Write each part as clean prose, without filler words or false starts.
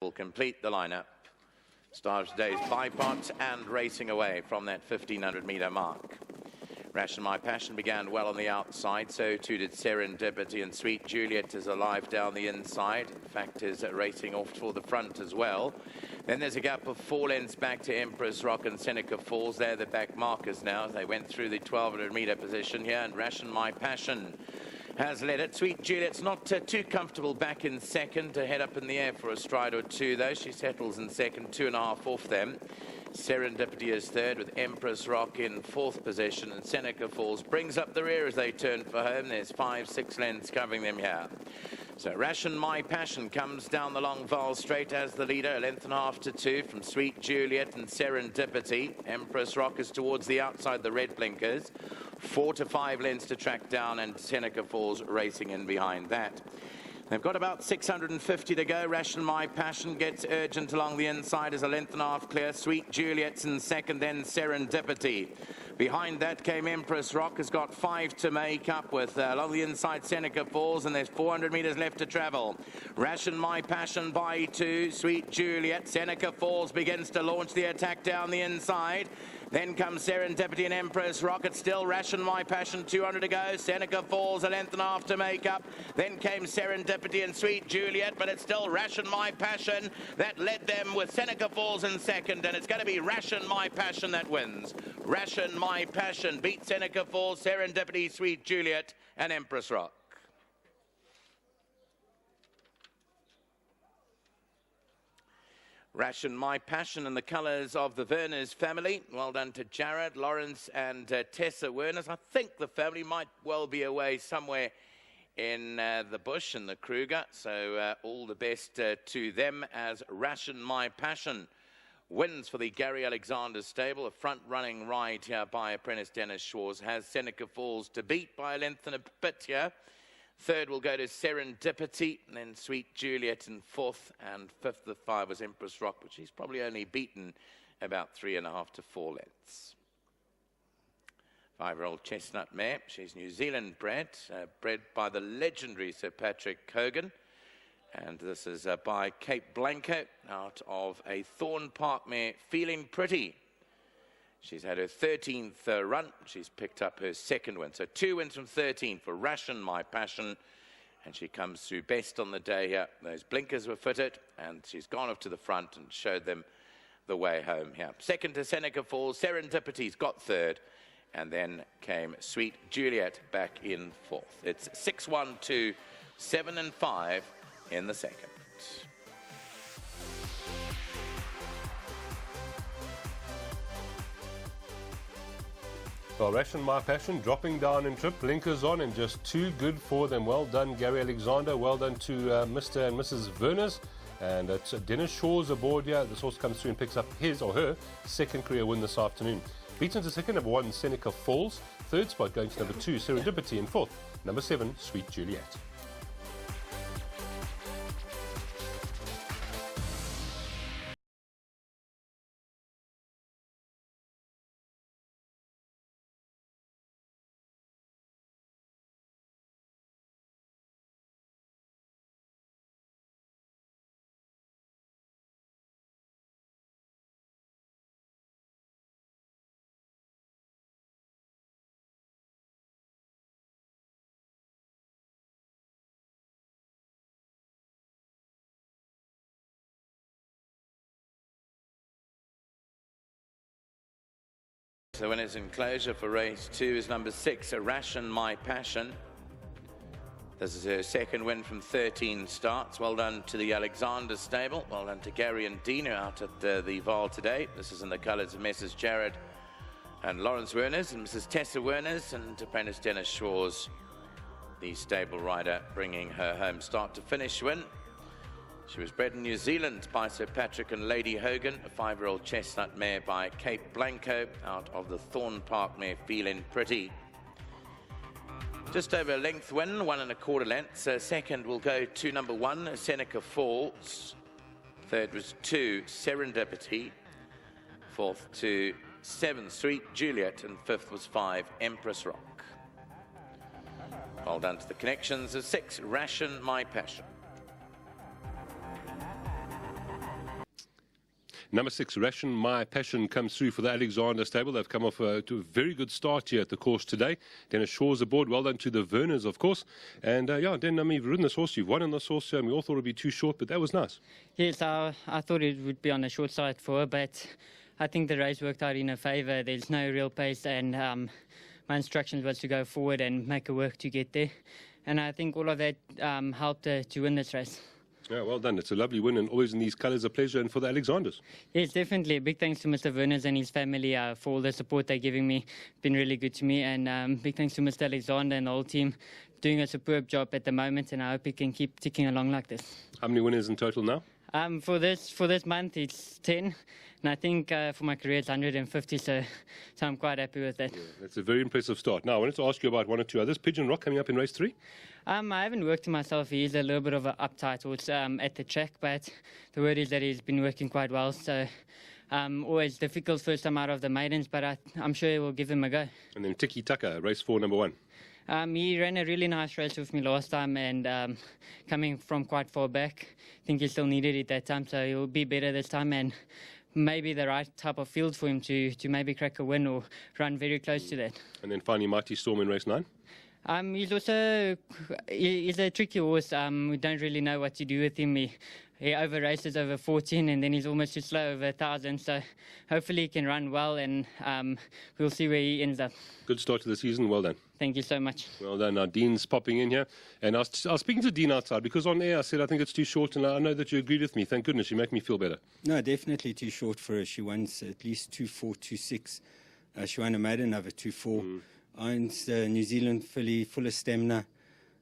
will complete the lineup. Star of today's bipod and racing away from that 1500-meter mark. Ration My Passion began well on the outside, so too did Serendipity, and Sweet Juliet is alive down the inside. In fact, is racing off for the front as well. Then there's a gap of 4 lengths back to Empress Rock and Seneca Falls. They're the back markers now. They went through the 1200-meter position here, and Ration My Passion has led it. Sweet Juliet's not too comfortable back in second, to head up in the air for a stride or two, though. She settles in second, 2.5 off them. Serendipity is third, with Empress Rock in fourth position, and Seneca Falls brings up the rear as they turn for home. There's 5-6 lengths covering them here. So Ration My Passion comes down the long Vaal straight as the leader, 1.5 to 2 from Sweet Juliet and Serendipity. Empress Rock is towards the outside, the red blinkers. 4 to 5 lengths to track down, and Seneca Falls racing in behind that. They've got about 650 to go. Ration My Passion gets urgent along the inside as 1.5 clear. Sweet Juliet's in second, then Serendipity. Behind that came Empress Rock, has got 5 to make up with. Along the inside, Seneca Falls, and there's 400 metres left to travel. Ration My Passion by 2. Sweet Juliet. Seneca Falls begins to launch the attack down the inside. Then comes Serendipity and Empress Rock. It's still Ration My Passion, 200 to go. Seneca Falls, 1.5 to make up. Then came Serendipity and Sweet Juliet, but it's still Ration My Passion that led them, with Seneca Falls in second, and it's going to be Ration My Passion that wins. Ration My Passion beats Seneca Falls, Serendipity, Sweet Juliet, and Empress Rock. Ration My Passion in the colours of the Werners family. Well done to Jared, Lawrence and Tessa Werners. I think the family might well be away somewhere in the bush in the Kruger. So all the best to them as Ration My Passion wins for the Gary Alexander stable. A front-running ride here by apprentice Dennis Schwarz has Seneca Falls to beat by a length and a bit here. Third will go to Serendipity, and then Sweet Juliet in fourth, and fifth of 5 was Empress Rock, which he's probably only beaten about 3.5 to 4 lengths. 5-year-old chestnut mare. She's New Zealand bred, bred by the legendary Sir Patrick Cogan. And this is by Cape Blanco, out of a Thorn Park mare, Feeling Pretty. She's had her 13th run. She's picked up her second win. So 2 wins from 13 for Ration My Passion. And she comes through best on the day here. Those blinkers were fitted, and she's gone off to the front and showed them the way home here. Second to Seneca Falls. Serendipity's got third. And then came Sweet Juliet back in fourth. It's 6-1, 2, 7 and 5 in the second. Well, Ration My Passion dropping down in trip, blinkers on, and just too good for them. Well done, Gary Alexander. Well done to Mr. and Mrs. Werners. And it's Dennis Shaw's aboard here. This horse comes through and picks up his or her second career win this afternoon. Beaten to second, number 1, Seneca Falls. Third spot going to number 2, Serendipity. And fourth, number 7, Sweet Juliet. The winner's enclosure for race 2 is number 6, Ration My Passion. This is her second win from 13 starts. Well done to the Alexander stable. Well done to Gary and Dina out at the Vaal today. This is in the colours of Messrs. Jared and Lawrence Werners and Mrs. Tessa Werners, and apprentice Dennis Shaw's the stable rider, bringing her home start to finish win. She was bred in New Zealand by Sir Patrick and Lady Hogan, a 5-year-old chestnut mare by Cape Blanco, out of the Thorn Park mare, Feeling Pretty. Just over a length win, 1.25 lengths. Second will go to number 1, Seneca Falls. Third was 2, Serendipity. Fourth to 7, Sweet Juliet. And fifth was 5, Empress Rock. Well done to the connections of 6, Ration My Passion. Number 6, Ration, My Passion, comes through for the Alexander stable. They've come off to a very good start here at the course today. Dennis Shaw's aboard. Well done to the Verners, of course. And yeah, Den, you've ridden this horse. You've won on this horse. We all thought it would be too short, but that was nice. Yes, I thought it would be on the short side for her, but I think the race worked out in her favour. There's no real pace, and my instructions was to go forward and make her work to get there. And I think all of that helped her to win this race. Yeah, well done. It's a lovely win, and always in these colours a pleasure, and for the Alexanders. Yes, definitely. Big thanks to Mr. Verners and his family for all the support they're giving me. Been really good to me, and big thanks to Mr. Alexander and the whole team doing a superb job at the moment, and I hope he can keep ticking along like this. How many winners in total now? For this month it's 10, and I think for my career it's 150, so I'm quite happy with that. Yeah, that's a very impressive start. Now I wanted to ask you about one or two others. Pigeon Rock coming up in race 3. I haven't worked on myself. He is a little bit of an uptight horse at the track, but the word is that he's been working quite well, so always difficult first time out of the maidens, but I'm sure he will give him a go. And then Tiki Taka, race 4, number 1. He ran a really nice race with me last time, and coming from quite far back, I think he still needed it that time, so he'll be better this time, and maybe the right type of field for him to maybe crack a win or run very close to that. And then finally Mighty Storm in race 9. He's a tricky horse. We don't really know what to do with him. He over races over 14, and then he's almost too slow over 1,000. So hopefully he can run well, and we'll see where he ends up. Good start to the season. Well done. Thank you so much. Well done. Now Dean's popping in here, and I was speaking to Dean outside because on air I said I think it's too short, and I know that you agreed with me. Thank goodness, you make me feel better. No, definitely too short for her. She won at least 2.4, 2.6. She won a maiden over 2.4. Owns New Zealand filly, full of stamina,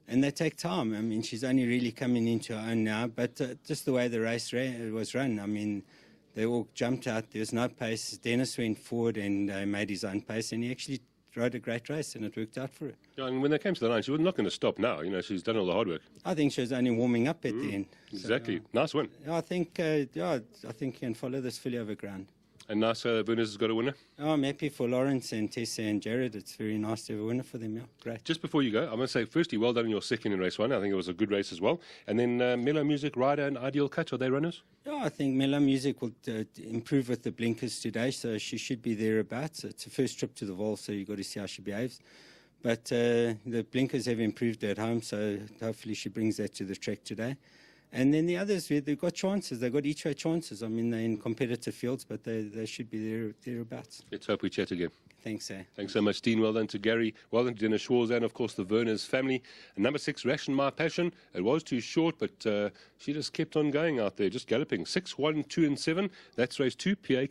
and they take time. I mean, she's only really coming into her own now, but just the way the race was run, I mean, they all jumped out. There was no pace. Dennis went forward and made his own pace, and he actually rode a great race, and it worked out for her. Yeah, and when they came to the line, she was not going to stop now. You know, she's done all the hard work. I think she was only warming up at the end. Exactly. So, nice win. I think you can follow this filly over ground. And nice Verners has got a winner. Oh, I'm happy for Lawrence and Tessa and Jared. It's very nice to have a winner for them. Yeah, great. Just before you go, I'm going to say, firstly, well done in your second in race 1. I think it was a good race as well. And then Mellow Music, Rider and Ideal Cut, are they runners? Yeah, I think Mellow Music will improve with the blinkers today, so she should be thereabouts. It's a first trip to the Vaal, so you've got to see how she behaves. But the blinkers have improved at home, so hopefully she brings that to the track today. And then the others, they've got chances. They've got each way chances. I mean, they're in competitive fields, but they should be thereabouts. Let's hope we chat again. Thanks, sir. Thanks so much, Dean. Well done to Gary. Well done to Dennis Shaw's and, of course, the Verners family. And number 6, Ration, My Passion. It was too short, but she just kept on going out there, just galloping. 6, 1, 2 and 7. That's race 2. PA